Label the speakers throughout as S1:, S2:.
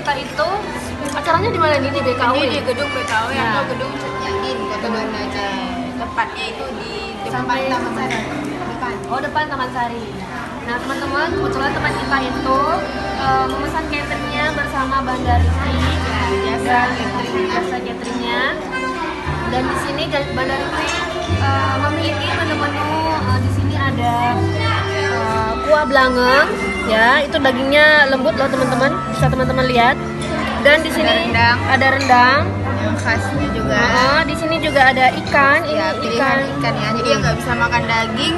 S1: kita itu acaranya di mana nih, di BKW?
S2: Ini di gedung BKW
S1: Ya.
S2: atau gedung Cetnyadin Kota Banda Aceh. Tepatnya itu di depan
S1: Sampai
S2: Taman
S1: sana.
S2: Sari. Depan.
S1: Oh, depan Taman Sari. Nah teman-teman, kebetulan teman kita itu memesan cateringnya bersama Bandar Rizky dan jasa cateringnya. Dan di sini Bandar Rizky memiliki menu-menu. Di sini ada kuah belangeng, ya itu dagingnya lembut loh teman-teman, bisa teman-teman lihat. Dan di sini ada rendang.
S2: Yang khasnya juga.
S1: Di sini juga ada ikan.
S2: Ya,
S1: Ini
S2: pilihan ikan ya. Jadi yang nggak bisa makan daging,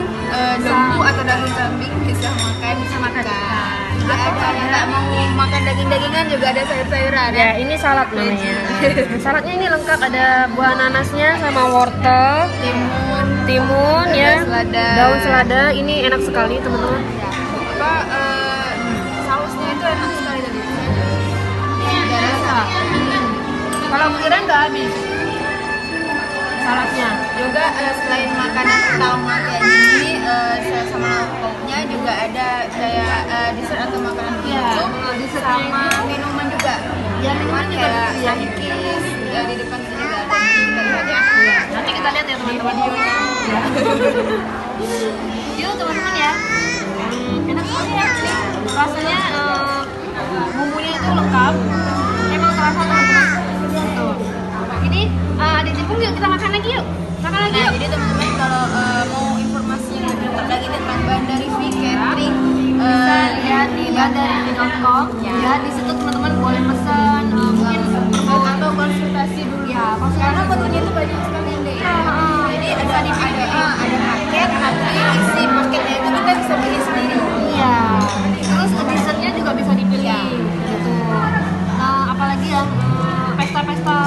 S2: lembu atau daging kambing bisa makan ikan. Juga ada yang nggak mau makan daging-dagingan juga ada sayur-sayuran.
S1: Ya, ini salad namanya. Saladnya ini lengkap, ada buah nanasnya sama wortel, timun ya, daun selada. Ini enak sekali teman-teman.
S2: Sausnya itu enak sekali tadi. Nggak rasa.
S1: Kalau butiran nggak habis saladnya.
S2: Juga selain makanan utama kayak gini, sama lauknya juga ada kayak dessert atau makanan penutup, sama minuman juga.
S1: Ya, minuman juga
S2: kayak
S1: ya.
S2: Sahikis di depan sini juga ada. Kita lihat ya.
S1: Nanti kita lihat ya teman-teman. Yuk teman-teman ya. Enak sekali ya. Rasanya bumbunya itu lengkap. Emang terasa teman-teman. Tuh. Ini ada tepung yuk, kita makan lagi yuk. Makan lagi
S2: Nah,
S1: yuk.
S2: jadi teman-teman kalau mau informasinya lebih lengkap lagi tentang Bandar Rizky Catering,
S1: Bisa lihat di bandarifi.com. Ya, di situ teman-teman boleh pesan mungkin
S2: atau konsultasi dulu.
S1: ya,
S2: Karena menunya itu banyak sekali yang deh. Jadi ada paket, nanti isi paketnya itu kita bisa pilih sendiri.
S1: iya. Terus dessertnya juga bisa dipilih. Gitu. Apalagi yang pesta-pesta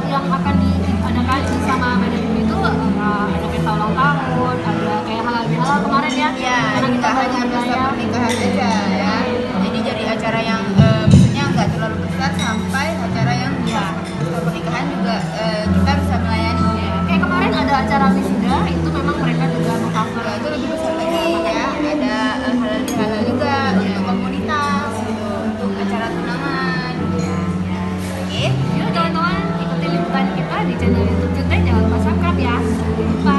S1: yang akan diadakan sama Bandarifi itu ada pesta ulang tahun, ada kayak halal bihalal kemarin ya.
S2: Ya,
S1: Karena kita
S2: nggak hanya
S1: belajar
S2: pesta
S1: ya.
S2: pernikahan aja ya. Jadi jadi acara yang maksudnya nggak terlalu besar sampai acara yang pesta pernikahan juga kita bisa melayani.
S1: Kayak kemarin ada acara wisuda, itu memang mereka juga meng-cover.
S2: Ya, itu lebih besar lagi ya. Ada halal bihalal juga untuk komunitas, gitu, untuk acara tunangan. Oke.
S1: Yuk teman-teman, ikuti liputan kita di channel YouTube Cute. Jangan lupa subscribe ya. Bye.